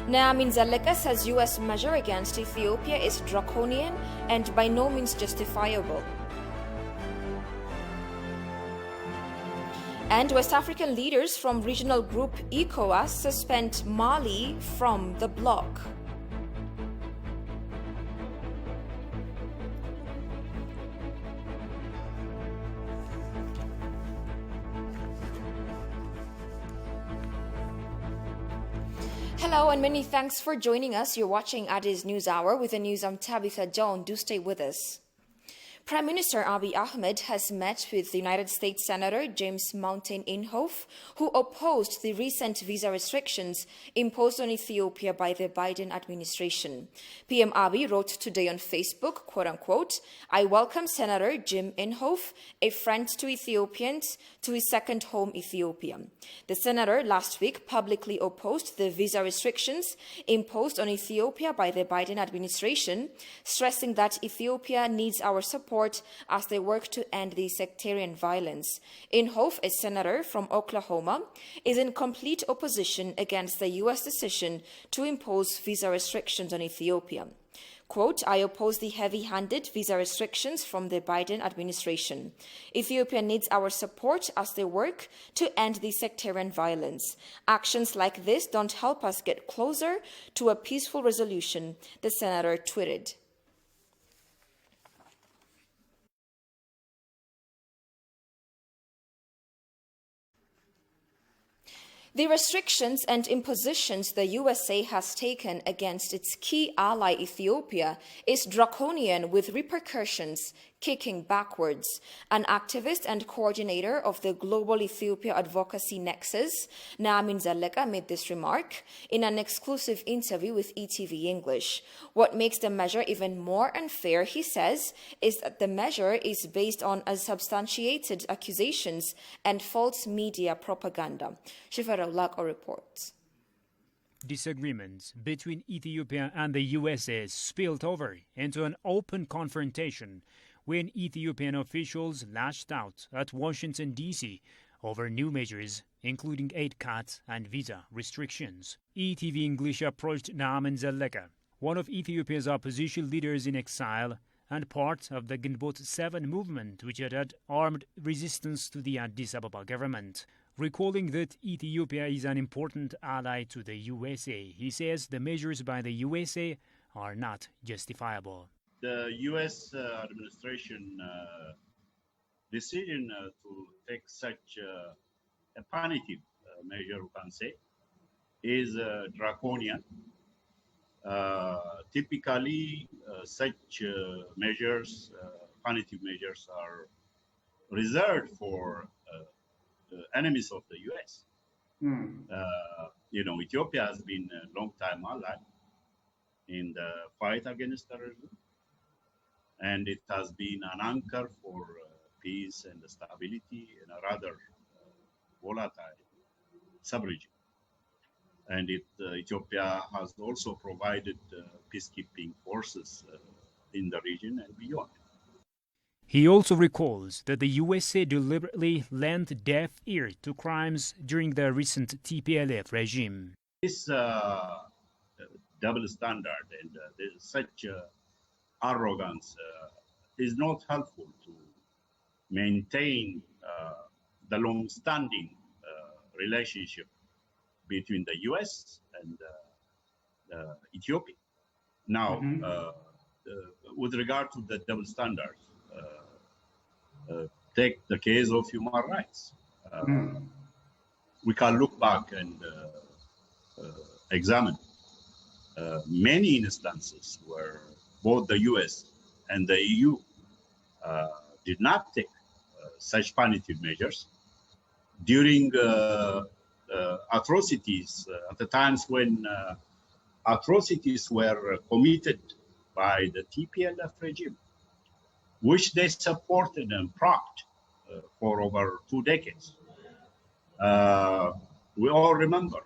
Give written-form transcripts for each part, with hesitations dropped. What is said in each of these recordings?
Naamin Zaleka says US measure against Ethiopia is draconian and by no means justifiable. And West African leaders from regional group ECOWAS suspend Mali from the bloc. Hello and many thanks for joining us. You're watching Addis News Hour. With the news, I'm Tabitha Joan. Do stay with us. Prime Minister Abiy Ahmed has met with the United States Senator James Mountain Inhofe, who opposed the recent visa restrictions imposed on Ethiopia by the Biden administration. PM Abiy wrote today on Facebook, quote-unquote, "I welcome Senator Jim Inhofe, a friend to Ethiopians, to his second home, Ethiopia." The senator last week publicly opposed the visa restrictions imposed on Ethiopia by the Biden administration, stressing that Ethiopia needs our support as they work to end the sectarian violence. Inhofe, a senator from Oklahoma, is in complete opposition against the U.S. decision to impose visa restrictions on Ethiopia. Quote, "I oppose the heavy-handed visa restrictions from the Biden administration. Ethiopia needs our support as they work to end the sectarian violence. Actions like this don't help us get closer to a peaceful resolution," the senator tweeted. The restrictions and impositions the USA has taken against its key ally Ethiopia is draconian with repercussions kicking backwards. An activist and coordinator of the Global Ethiopia Advocacy Nexus, Naamin Zaleka, made this remark in an exclusive interview with ETV English. What makes the measure even more unfair, he says, is that the measure is based on unsubstantiated accusations and false media propaganda. Shifa Lako reports. Disagreements between Ethiopia and the USA spilled over into an open confrontation when Ethiopian officials lashed out at Washington, D.C. over new measures, including aid cuts and visa restrictions. ETV English approached Naamin Zaleka, one of Ethiopia's opposition leaders in exile and part of the Ginbot 7 movement, which had armed resistance to the Addis Ababa government. Recalling that Ethiopia is an important ally to the USA, he says the measures by the USA are not justifiable. The U.S. administration decision to take such a punitive measure, we can say, is draconian. Typically, such measures, punitive measures, are reserved for enemies of the U.S. Ethiopia has been a long-time ally in the fight against terrorism, and it has been an anchor for peace and stability in a rather volatile sub-region. And Ethiopia has also provided peacekeeping forces in the region and beyond. He also recalls that the USA deliberately lent deaf ear to crimes during the recent TPLF regime. This double standard and such arrogance is not helpful to maintain the long-standing relationship between the US and Ethiopia. Now, with regard to the double standards, take the case of human rights. We can look back and examine many instances where both the US and the EU did not take such punitive measures during atrocities, at the times when atrocities were committed by the TPLF regime, which they supported and propped for over 2 decades. We all remember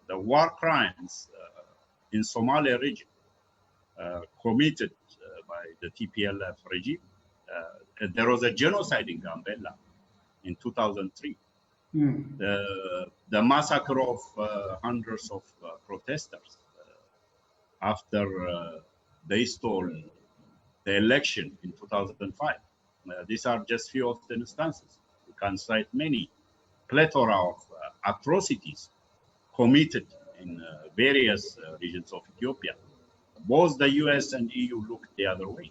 the war crimes in Somalia region committed by the TPLF regime. There was a genocide in Gambela in 2003. The massacre of hundreds of protesters after they stole the election in 2005. These are just few of the instances. We can cite many plethora of atrocities committed in various regions of Ethiopia. Both the US and EU looked the other way.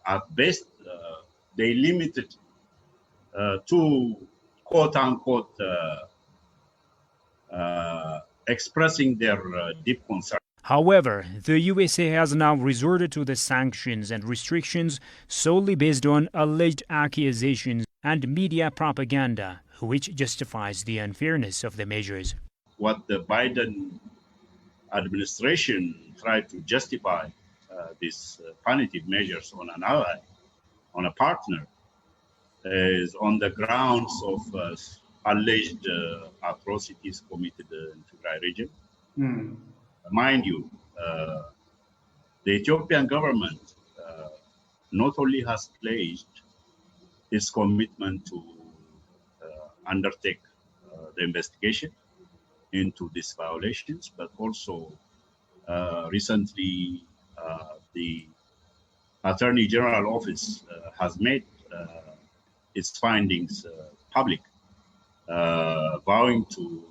At best, they limited to quote unquote expressing their deep concern. However, the USA has now resorted to the sanctions and restrictions solely based on alleged accusations and media propaganda, which justifies the unfairness of the measures. What the Biden administration tried to justify these punitive measures on an ally, on a partner, is on the grounds of alleged atrocities committed in Tigray region. Mind you, the Ethiopian government not only has pledged its commitment to undertake the investigation into these violations, but also recently the Attorney General Office has made its findings public, vowing to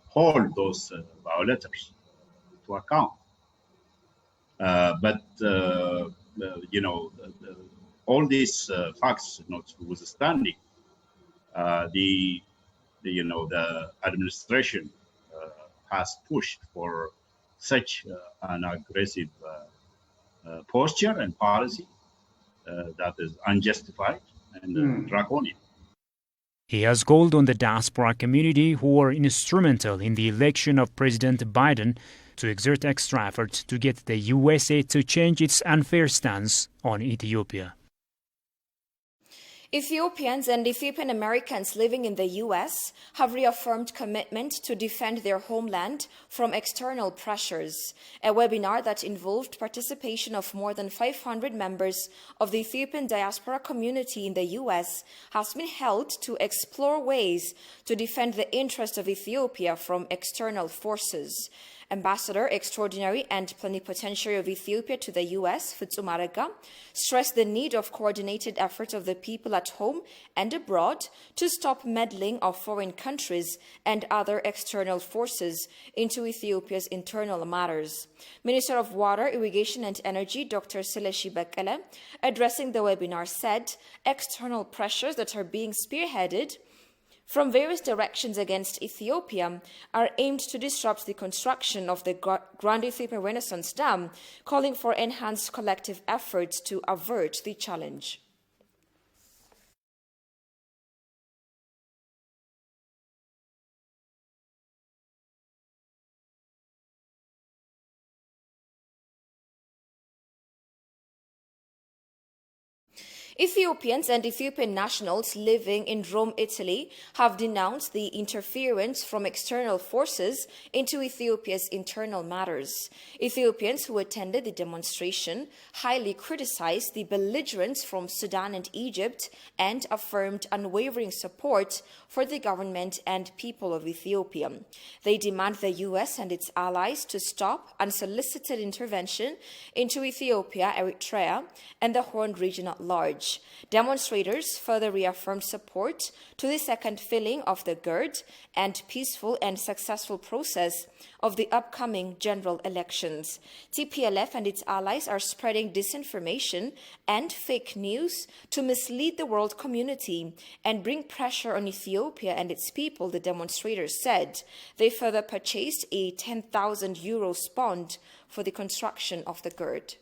hold those violators to account. But you know, all these facts notwithstanding, the administration has pushed for such an aggressive posture and policy that is unjustified and draconian. He has called on the diaspora community, who were instrumental in the election of President Biden, to exert extra efforts to get the USA to change its unfair stance on Ethiopia. Ethiopians and Ethiopian Americans living in the U.S. have reaffirmed commitment to defend their homeland from external pressures. A webinar that involved participation of more than 500 members of the Ethiopian diaspora community in the U.S. has been held to explore ways to defend the interests of Ethiopia from external forces. Ambassador Extraordinary and Plenipotentiary of Ethiopia to the U.S., Fitsum Arega, stressed the need of coordinated efforts of the people at home and abroad to stop meddling of foreign countries and other external forces into Ethiopia's internal matters. Minister of Water, Irrigation and Energy, Dr. Seleshi Bekele, addressing the webinar, said external pressures that are being spearheaded from various directions against Ethiopia are aimed to disrupt the construction of the Grand Ethiopian Renaissance Dam, calling for enhanced collective efforts to avert the challenge. Ethiopians and Ethiopian nationals living in Rome, Italy, have denounced the interference from external forces into Ethiopia's internal matters. Ethiopians who attended the demonstration highly criticized the belligerents from Sudan and Egypt and affirmed unwavering support for the government and people of Ethiopia. They demand the U.S. and its allies to stop unsolicited intervention into Ethiopia, Eritrea, and the Horn region at large. Demonstrators further reaffirmed support to the second filling of the GERD and peaceful and successful process of the upcoming general elections. TPLF and its allies are spreading disinformation and fake news to mislead the world community and bring pressure on Ethiopia and its people, the demonstrators said. They further purchased a 10,000 euros bond for the construction of the GERD.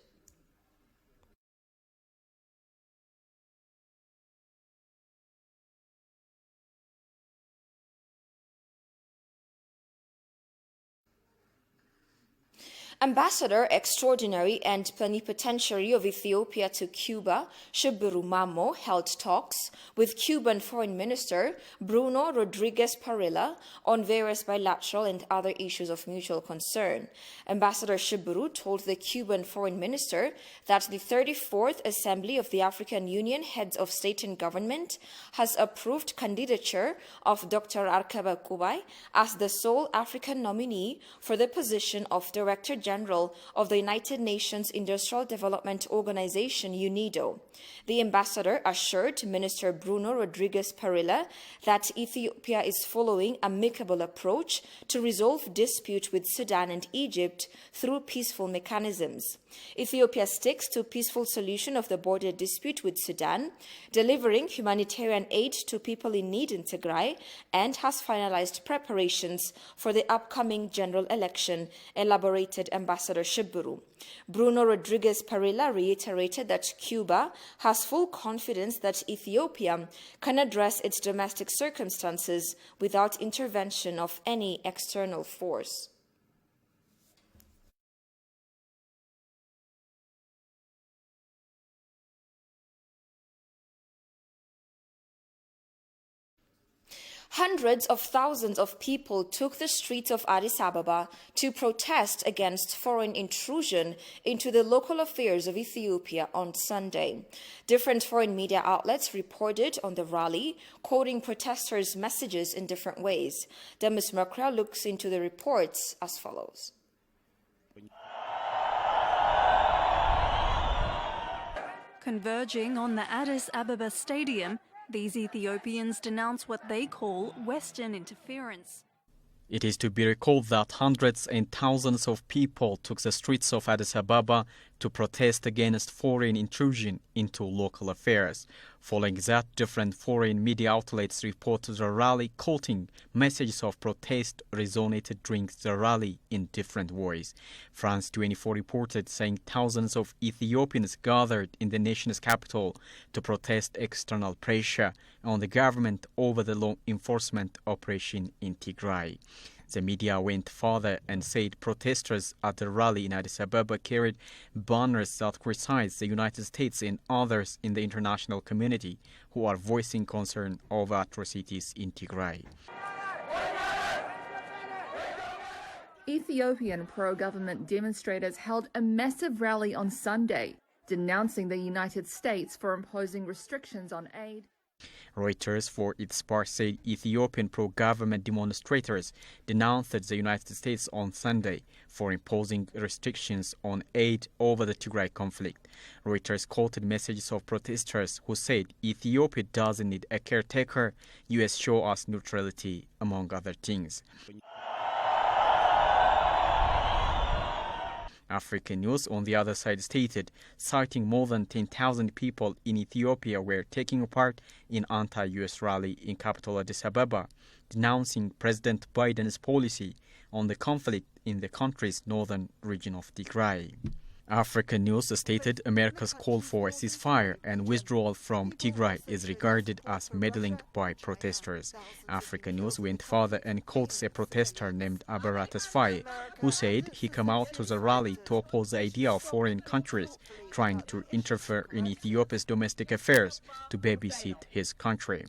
Ambassador Extraordinary and Plenipotentiary of Ethiopia to Cuba, Shiburu Mamo, held talks with Cuban Foreign Minister Bruno Rodriguez Parilla on various bilateral and other issues of mutual concern. Ambassador Shiburu told the Cuban Foreign Minister that the 34th Assembly of the African Union Heads of State and Government has approved candidature of Dr. Arkaba Kubai as the sole African nominee for the position of Director General General of the United Nations Industrial Development Organization, UNIDO. The ambassador assured Minister Bruno Rodriguez Parilla that Ethiopia is following an amicable approach to resolve dispute with Sudan and Egypt through peaceful mechanisms. Ethiopia sticks to peaceful solution of the border dispute with Sudan, delivering humanitarian aid to people in need in Tigray, and has finalized preparations for the upcoming general election, elaborated Ambassador Shiburu. Bruno Rodriguez Parilla reiterated that Cuba has full confidence that Ethiopia can address its domestic circumstances without intervention of any external force. Hundreds of thousands of people took the streets of Addis Ababa to protest against foreign intrusion into the local affairs of Ethiopia on Sunday. Different foreign media outlets reported on the rally, quoting protesters' messages in different ways. Demis Merkra looks into the reports as follows. Converging on the Addis Ababa Stadium, these Ethiopians denounce what they call Western interference. It is to be recalled that hundreds and thousands of people took the streets of Addis Ababa to protest against foreign intrusion into local affairs. Following that, different foreign media outlets reported the rally, quoting messages of protest resonated during the rally in different ways. France 24 reported saying thousands of Ethiopians gathered in the nation's capital to protest external pressure on the government over the law enforcement operation in Tigray. The media went further and said protesters at the rally in Addis Ababa carried banners that criticized the United States and others in the international community who are voicing concern over atrocities in Tigray. Ethiopian pro-government demonstrators held a massive rally on Sunday, denouncing the United States for imposing restrictions on aid. Reuters, for its part, said Ethiopian pro-government demonstrators denounced the United States on Sunday for imposing restrictions on aid over the Tigray conflict. Reuters quoted messages of protesters who said Ethiopia doesn't need a caretaker, U.S. show us neutrality, among other things. African News, on the other side, stated, citing more than 10,000 people in Ethiopia were taking part in anti-U.S. rally in capital Addis Ababa, denouncing President Biden's policy on the conflict in the country's northern region of Tigray. African News stated America's call for a ceasefire and withdrawal from Tigray is regarded as meddling by protesters. African News went further and quotes a protester named Abaratas Faye, who said he came out to the rally to oppose the idea of foreign countries trying to interfere in Ethiopia's domestic affairs to babysit his country.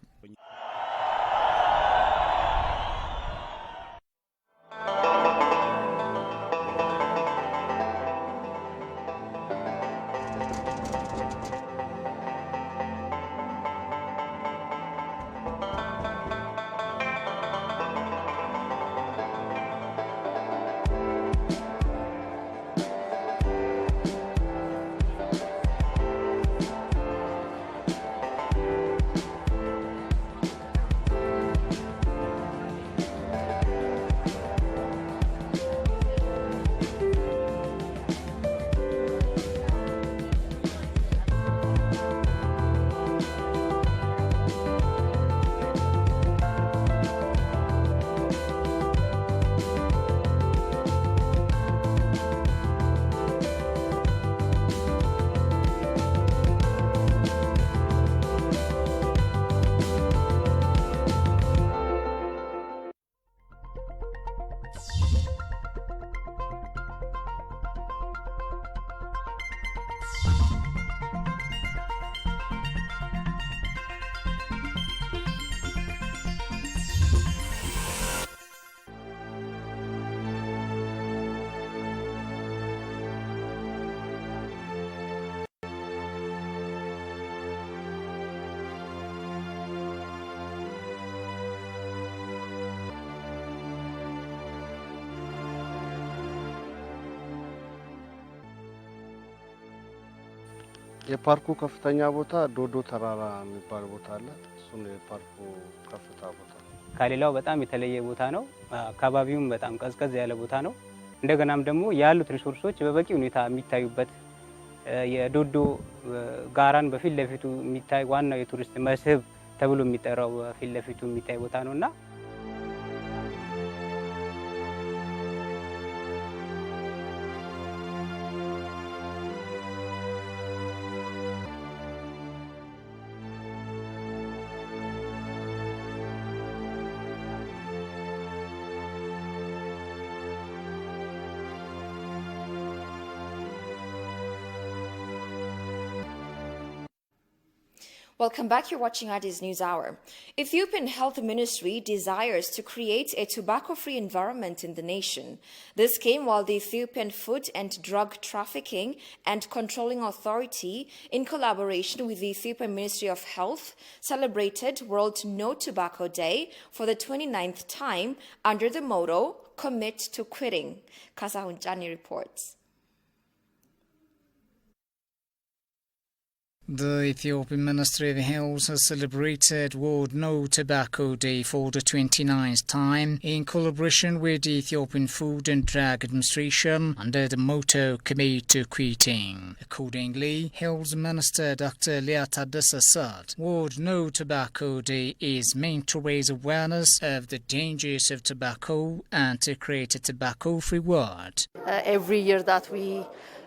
የፓርኩ ከፍተኛ ቦታ ዶዶ ተራራ የሚባል ቦታ አለ። እሱ ነው የፓርኩ ከፍታ ቦታ። ከሌላው በጣም የተለየ ቦታ ነው። አካባቢውም በጣም ቀዝቀዝ ያለ ቦታ ነው። እንደገናም ደግሞ ያሉት ሪሶርሶች በበቂ ሁኔታ የሚታዩበት የዶዶ ጋራን በፊት ለፊቱ የሚታይ ዋናው የቱሪስት መስህብ ተብሎ የሚጠራው በፊት ለፊቱ የሚታይ ቦታ ነውና Welcome back. You're watching Addis News Hour. Ethiopian Health Ministry desires to create a tobacco-free environment in the nation. This came while the Ethiopian Food and Drug Trafficking and Controlling Authority, in collaboration with the Ethiopian Ministry of Health, celebrated World No Tobacco Day for the 29th time under the motto, Commit to Quitting. Kasahun Jani reports. The Ethiopian Ministry of Health has celebrated World No Tobacco Day for the 29th time in collaboration with the Ethiopian Food and Drug Administration under the motto Commit to Quitting. Accordingly, Health Minister Dr. Lia Tadessa said World No Tobacco Day is meant to raise awareness of the dangers of tobacco and to create a tobacco-free world. Every year that we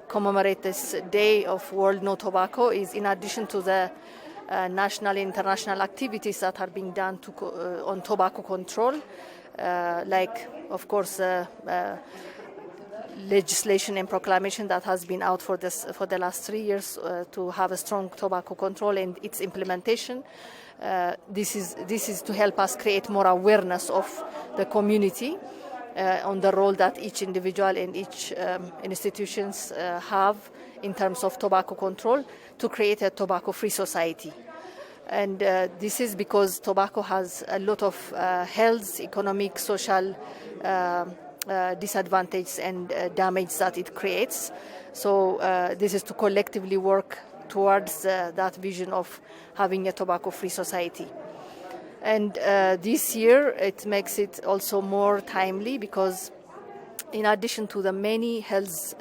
commemorate this day of World No Tobacco is in addition to the national and international activities that are being done on tobacco control, like of course legislation and proclamation that has been out for the last 3 years to have a strong tobacco control and its implementation. This is to help us create more awareness of the community on the role that each individual and each institutions have in terms of tobacco control to create a tobacco-free society. And this is because tobacco has a lot of health, economic, social disadvantages and damage that it creates. So this is to collectively work towards that vision of having a tobacco-free society. And this year it makes it also more timely because in addition to the many health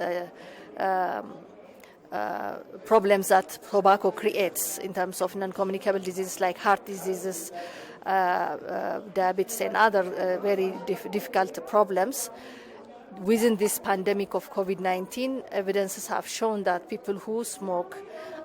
problems that tobacco creates in terms of non-communicable diseases like heart diseases, diabetes and other very difficult problems, within this pandemic of COVID-19, evidences have shown that people who smoke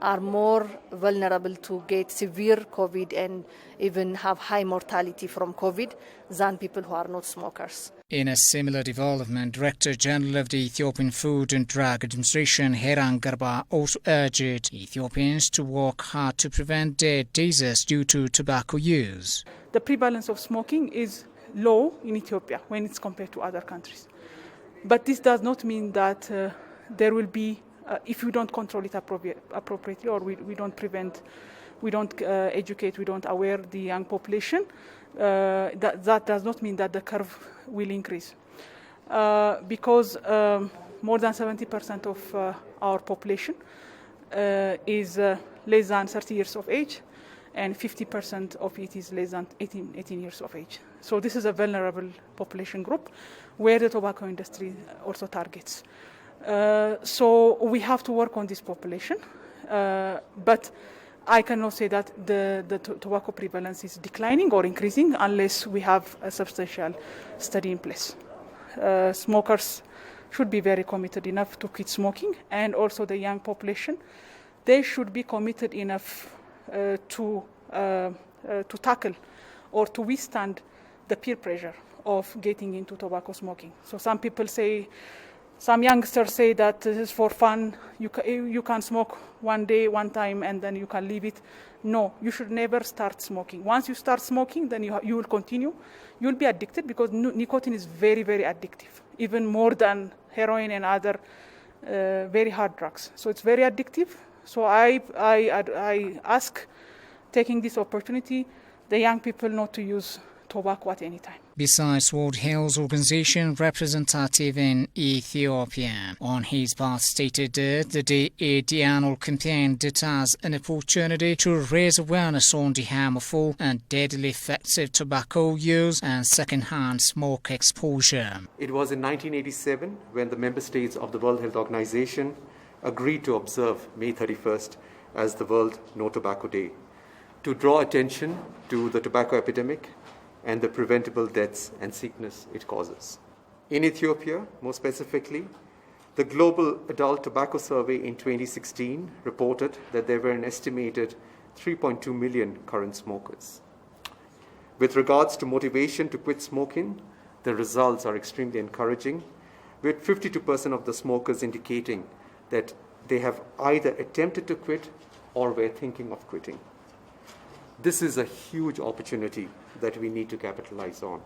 are more vulnerable to get severe COVID and even have high mortality from COVID than people who are not smokers. In a similar development, Director General of the Ethiopian Food and Drug Administration, Heran Garba, also urged Ethiopians to work hard to prevent dead diseases due to tobacco use. The prevalence of smoking is low in Ethiopia when it's compared to other countries. But this does not mean that there will be, if we don't control it appropriately or we don't prevent, we don't educate, we don't aware the young population, that does not mean that the curve will increase. Because more than 70% of our population is less than 30 years of age, and 50% of it is less than 18 years of age. So this is a vulnerable population group where the tobacco industry also targets. So we have to work on this population, but I cannot say that the tobacco prevalence is declining or increasing unless we have a substantial study in place. Smokers should be very committed enough to quit smoking, and also the young population, they should be committed enough to tackle or to withstand the peer pressure of getting into tobacco smoking. So some youngsters say that this is for fun, you can smoke one day, one time, and then you can leave it. No, you should never start smoking. Once you start smoking, then you will continue. You will be addicted because nicotine is very, very addictive, even more than heroin and other very hard drugs. So it's very addictive. So I ask, taking this opportunity, the young people not to use tobacco at any time. besides World Health Organization representative in Ethiopia. On his part, stated that the annual campaign did has an opportunity to raise awareness on the harmful and deadly effects of tobacco use and second-hand smoke exposure. It was in 1987 when the member states of the World Health Organization agreed to observe May 31st as the World No Tobacco Day, to draw attention to the tobacco epidemic and the preventable deaths and sickness it causes. In Ethiopia, more specifically, the Global Adult Tobacco Survey in 2016 reported that there were an estimated 3.2 million current smokers. With regards to motivation to quit smoking, the results are extremely encouraging, with 52% of the smokers indicating that they have either attempted to quit or were thinking of quitting. This is a huge opportunity that we need to capitalize on,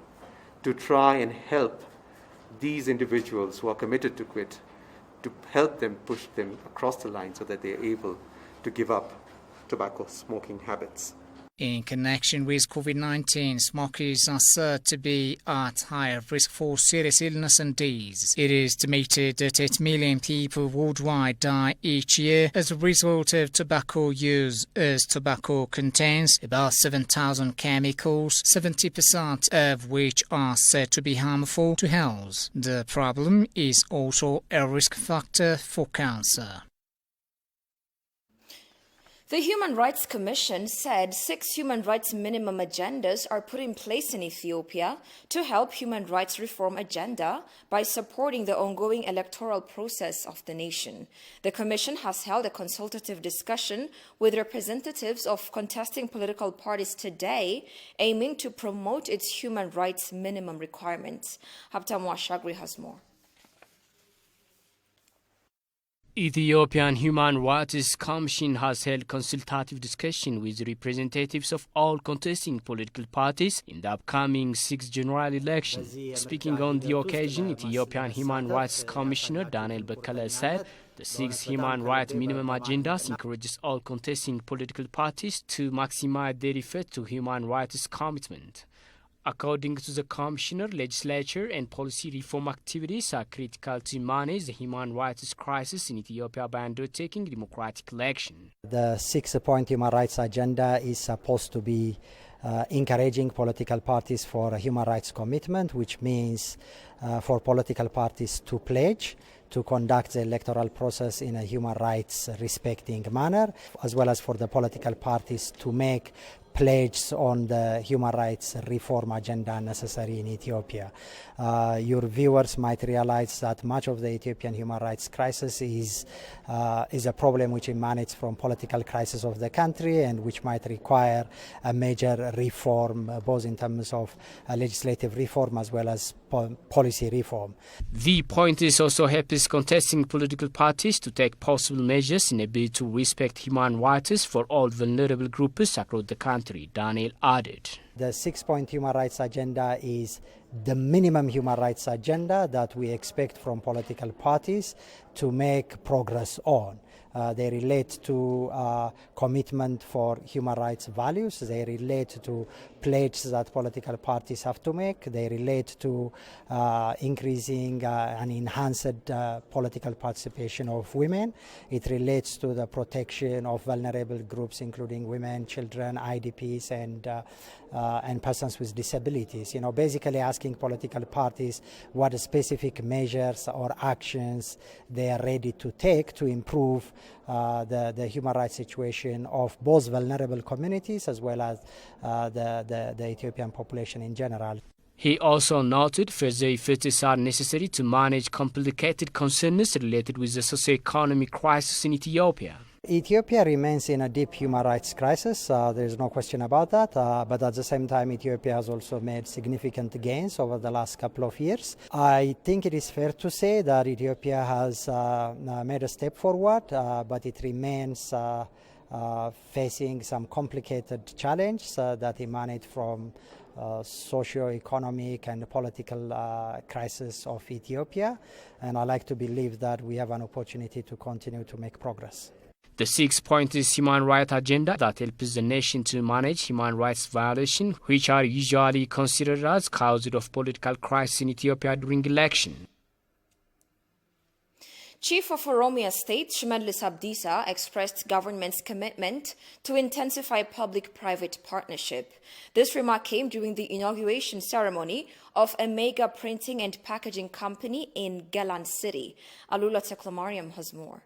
to try and help these individuals who are committed to quit, to help them push them across the line so that they are able to give up tobacco smoking habits. In connection with COVID-19, smokers are said to be at higher risk for serious illness and disease. It is estimated that 8 million people worldwide die each year as a result of tobacco use, as tobacco contains about 7,000 chemicals, 70% of which are said to be harmful to health. The problem is also a risk factor for cancer. The Human Rights Commission said 6 human rights minimum agendas are put in place in Ethiopia to help human rights reform agenda by supporting the ongoing electoral process of the nation. The Commission has held a consultative discussion with representatives of contesting political parties today, aiming to promote its human rights minimum requirements. Haptam Washagri has more. Ethiopian Human Rights Commission has held consultative discussion with representatives of all contesting political parties in the upcoming 6th general election. Speaking on the occasion, Ethiopian Human Rights Commissioner Daniel Bekele said the 6th human rights minimum agendas encourages all contesting political parties to maximize their effort to human rights commitment. According to the Commissioner, legislature and policy reform activities are critical to manage the human rights crisis in Ethiopia by undertaking democratic election. The 6-point human rights agenda is supposed to be encouraging political parties for a human rights commitment, which means for political parties to pledge to conduct the electoral process in a human rights respecting manner, as well as for the political parties to make pledges on the human rights reform agenda necessary in Ethiopia. Your viewers might realize that much of the Ethiopian human rights crisis is a problem which emanates from political crisis of the country and which might require a major reform, both in terms of legislative reform as well as policy reform. The point is also helps contesting political parties to take possible measures in a bid to respect human rights for all vulnerable groups across the country, Daniel added. The 6-point human rights agenda is the minimum human rights agenda that we expect from political parties to make progress on. They relate to commitment for human rights values. They relate to pledges that political parties have to make. They relate to increasing and enhanced political participation of women. It relates to the protection of vulnerable groups, including women, children, IDPs, and persons with disabilities. Basically asking political parties what specific measures or actions they are ready to take to improve the human rights situation of both vulnerable communities as well as the Ethiopian population in general. He also noted further efforts are necessary to manage complicated concerns related with the socio-economic crisis in Ethiopia. Ethiopia remains in a deep human rights crisis, there's no question about that, but at the same time Ethiopia has also made significant gains over the last couple of years. I think it is fair to say that Ethiopia has made a step forward, but it remains facing some complicated challenges that emanate from socio-economic and political crisis of Ethiopia, and I like to believe that we have an opportunity to continue to make progress. The 6-point human rights agenda that helps the nation to manage human rights violations, which are usually considered as causes of political crisis in Ethiopia during election. Chief of Oromia State, Shimadlis Abdisa, expressed government's commitment to intensify public-private partnership. This remark came during the inauguration ceremony of a mega printing and packaging company in Galan City. Alula Teklamariam has more.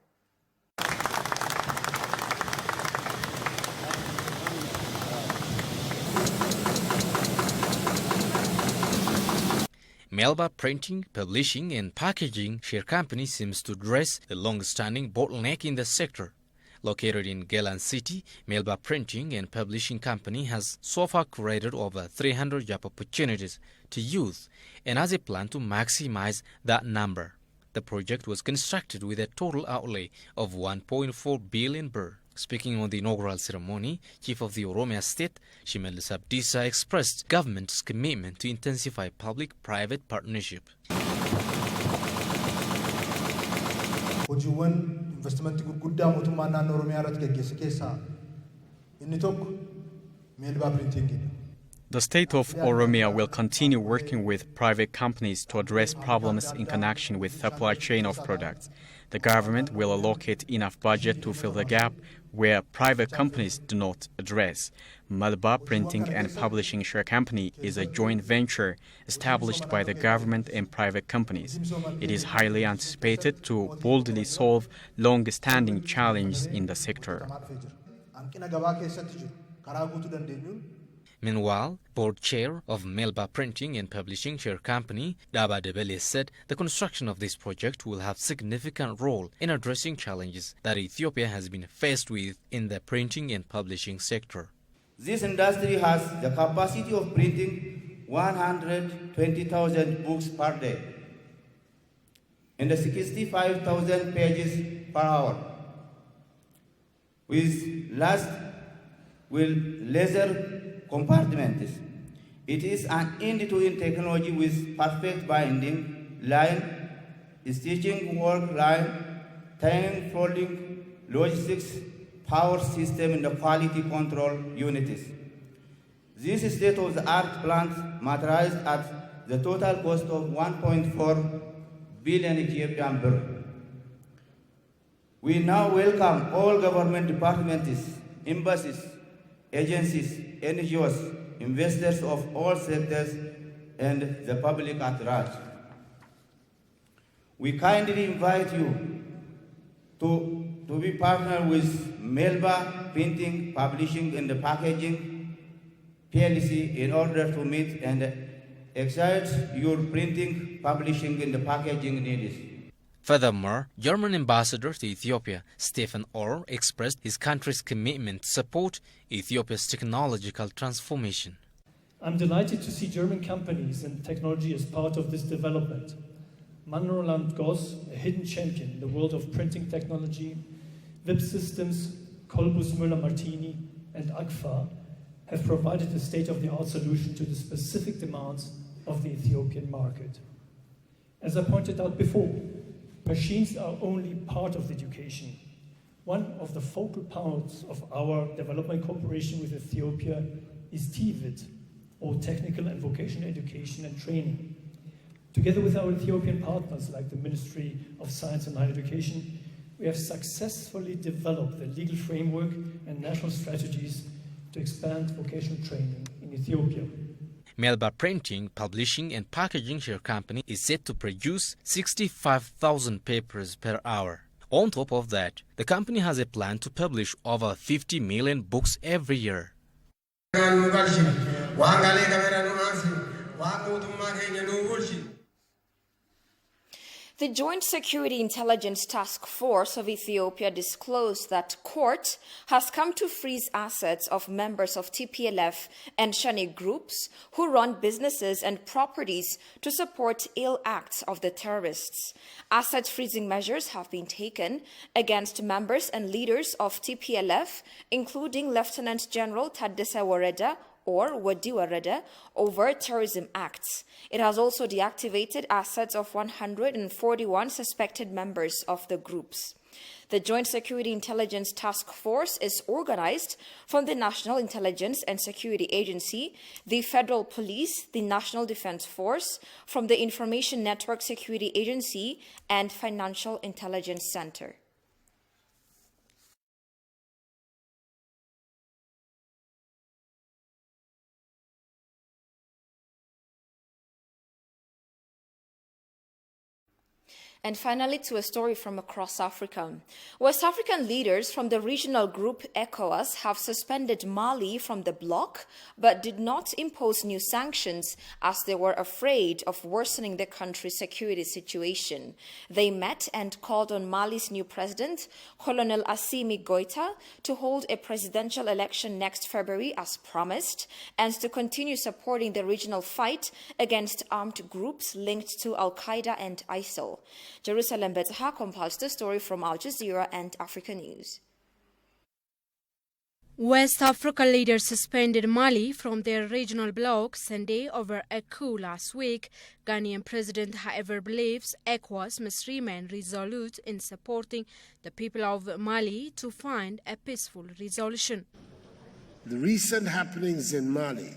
Melba Printing, Publishing and Packaging Share Company seems to address the long-standing bottleneck in the sector. Located in Galan City, Melba Printing and Publishing Company has so far created over 300 job opportunities to youth and has a plan to maximize that number. The project was constructed with a total outlay of 1.4 billion birr. Speaking on the inaugural ceremony, Chief of the Oromia State, Shimadlis Abdisa, expressed government's commitment to intensify public-private partnership. The state of Oromia will continue working with private companies to address problems in connection with supply chain of products. The government will allocate enough budget to fill the gap where private companies do not address. Melba Printing and Publishing Share Company is a joint venture established by the government and private companies. It is highly anticipated to boldly solve long-standing challenges in the sector. Meanwhile, board chair of Melba Printing and Publishing Share Company, Daba Debele, said the construction of this project will have significant role in addressing challenges that Ethiopia has been faced with in the printing and publishing sector. This industry has the capacity of printing 120,000 books per day and 65,000 pages per hour. With laser compartments. It is an end-to-end technology with perfect binding, line, stitching work line, tying, folding, logistics, power system, and the quality control units. This state-of-the-art plant materialized at the total cost of 1.4 billion Ethiopian birr. We now welcome all government departments, embassies, agencies, NGOs, investors of all sectors, and the public at large. We kindly invite you to be partner with Melba Printing, Publishing, and Packaging PLC in order to meet and excite your printing, publishing, and packaging needs. Furthermore, German ambassador to Ethiopia, Stefan Orr, expressed his country's commitment to support Ethiopia's technological transformation. I'm delighted to see German companies and technology as part of this development. Manroland Goss, a hidden champion in the world of printing technology, VIP Systems, Kolbus Müller-Martini, and Agfa have provided a state-of-the-art solution to the specific demands of the Ethiopian market. As I pointed out before, machines are only part of the education. One of the focal points of our development cooperation with Ethiopia is TVET, or Technical and Vocational Education and Training. Together with our Ethiopian partners like the Ministry of Science and Higher Education, we have successfully developed the legal framework and national strategies to expand vocational training in Ethiopia. Melba Printing, Publishing and Packaging Share Company is set to produce 65,000 papers per hour. On top of that, the company has a plan to publish over 50 million books every year. The Joint Security Intelligence Task Force of Ethiopia disclosed that court has come to freeze assets of members of TPLF and Shani groups who run businesses and properties to support ill acts of the terrorists. Asset freezing measures have been taken against members and leaders of TPLF, including Lieutenant General Taddese Wareda or Wadi Wareda, over terrorism acts. It has also deactivated assets of 141 suspected members of the groups. The Joint Security Intelligence Task Force is organized from the National Intelligence and Security Agency, the Federal Police, the National Defense Force, from the Information Network Security Agency, and Financial Intelligence Center. And finally, to a story from across Africa. West African leaders from the regional group ECOWAS have suspended Mali from the bloc, but did not impose new sanctions as they were afraid of worsening the country's security situation. They met and called on Mali's new president, Colonel Assimi Goïta, to hold a presidential election next February as promised, and to continue supporting the regional fight against armed groups linked to Al-Qaeda and ISIL. Jerusalem Betaha compiles the story from Al Jazeera and Africa News. West African leaders suspended Mali from their regional bloc Sunday over a coup last week. Ghanaian president, however, believes ECOWAS must remain resolute in supporting the people of Mali to find a peaceful resolution. The recent happenings in Mali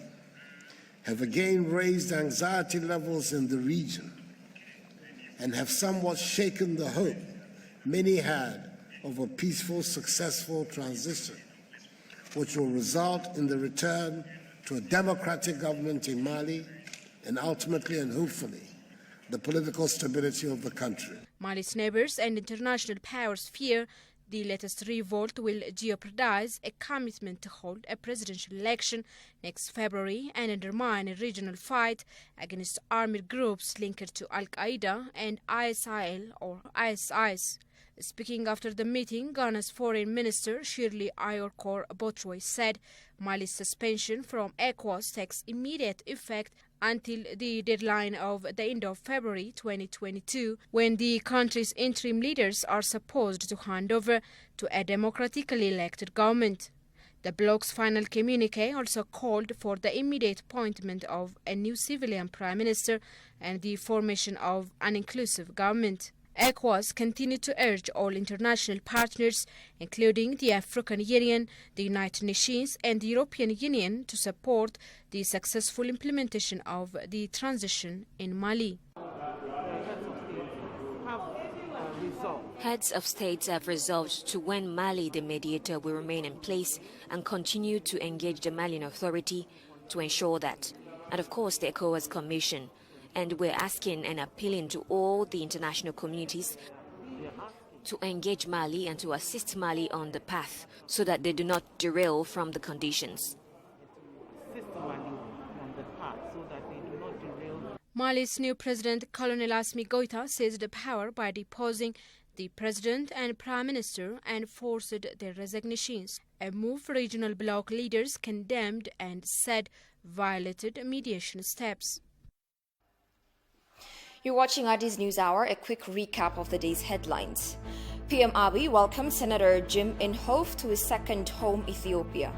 have again raised anxiety levels in the region and have somewhat shaken the hope many had of a peaceful, successful transition, which will result in the return to a democratic government in Mali and ultimately and hopefully the political stability of the country. Mali's neighbors and international powers fear the latest revolt will jeopardize a commitment to hold a presidential election next February and undermine a regional fight against armed groups linked to Al-Qaeda and ISIL or ISIS. Speaking after the meeting, Ghana's Foreign Minister Shirley Ayorkor Botroy said Mali's suspension from ECOWAS takes immediate effect until the deadline of the end of February 2022, when the country's interim leaders are supposed to hand over to a democratically elected government. The bloc's final communique also called for the immediate appointment of a new civilian prime minister and the formation of an inclusive government. ECOWAS continued to urge all international partners, including the African Union, the United Nations and the European Union, to support the successful implementation of the transition in Mali. Heads of states have resolved to when Mali, the mediator, will remain in place and continue to engage the Malian Authority to ensure that, and of course the ECOWAS Commission. And we're asking and appealing to all the international communities to engage Mali and to assist Mali on the path so that they do not derail from the conditions. Mali's new president, Colonel Assimi Goïta, seized the power by deposing the president and prime minister and forced their resignations, a move regional bloc leaders condemned and said violated mediation steps. You're watching Addis News Hour, a quick recap of the day's headlines. PM Abiy welcomed Senator Jim Inhofe to his second home, Ethiopia.